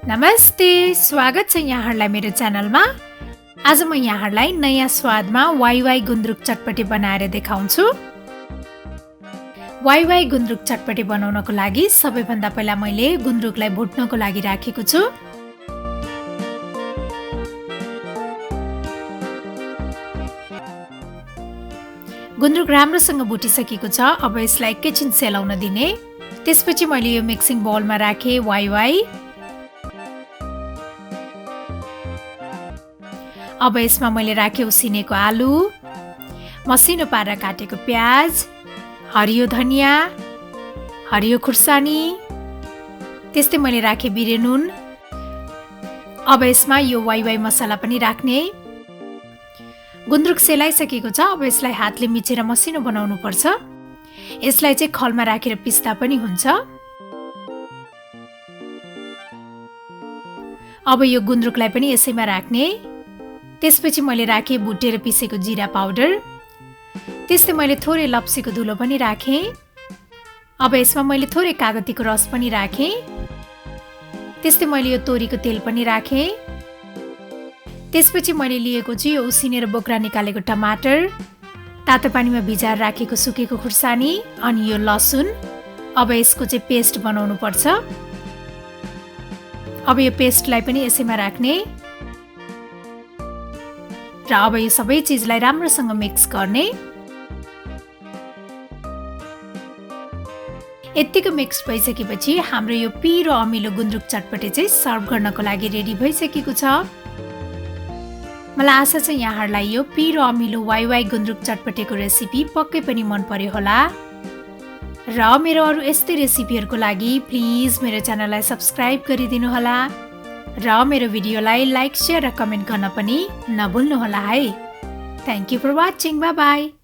नमस्ते, स्वागत छ यहाँहरूलाई मेरो च्यानलमा। आज म यहाँहरूलाई नयाँ स्वादमा वाइवाई गुन्द्रुक चटपटी बनाएर देखाउँछु। वाइवाई गुन्द्रुक चटपटी बनाउनको लागि सबैभन्दा पहिला मैले गुन्द्रुकलाई भुट्नको लागि राखेको छु। गुन्द्रुक राम्रोसँग भुटिसकेको छ। अब यसलाई एकैछिन सेलाउन दिने। त्यसपछि मैले यो मिक्सिङ बाउलमा राखे वाइवाई। अब यसमा मैले राखे उसिनेको आलु, मसिनो पारेर काटेको प्याज, हरियो धनिया, हरियो खुर्सानी, त्यस्तै मैले राखे बिरे नुन। अब यसमा यो वाइवाई मसला पनि राख्ने। गुन्द्रुक सेलाइसकेको छ। अब यसलाई हातले मिचेर मसिनो बनाउनु पर्छ। यसलाई चाहिँ खलमा राखेर पिस्दा पनि हुन्छ। अब यो गुन्द्रुकलाई पनि यसैमा राख्ने। त्यसपछि मैले राखे भुटेर पिसेको जिरा पाउडर। त्यस्तै मैले थोरै लप्सीको धुलो पनि राखेँ। अब यसमा मैले थोरै कागतीको रस पनि राखेँ। त्यस्तै मैले यो तोरीको तेल पनि राखेँ। त्यसपछि मैले लिएको चाहिँ यो उसिनेर बोक्रा निकालेको टमाटर, तातो पानीमा भिजाएर राखेको सुकेको खुर्सानी अनि यो लसुन। अब यसको चाहिँ पेस्ट बनाउनु पर्छ। अब यो पेस्टलाई पनि यसैमा राख्ने र अब यो सबै चिजलाई राम्रोसँग मिक्स गर्ने। यतिको मिक्स भइसकेपछि हाम्रो यो पिरो अमिलो गुन्द्रुक चटपटी चाहिँ सर्भ गर्नको लागि रेडी भइसकेको छ। मलाई आशा छ यहाँहरूलाई यो पिरो अमिलो वाइवाई गुन्द्रुक चटपटीको रेसिपी पक्कै पनि मन पर्यो होला। र मेरो अरू यस्तै रेसिपीहरूको लागि प्लिज मेरो च्यानललाई सब्स्क्राइब गरिदिनु होला र मेरो भिडियोलाई लाइक, शेयर र कमेन्ट गर्न पनि नभुल्नु होला है। Thank you for watching. Bye by.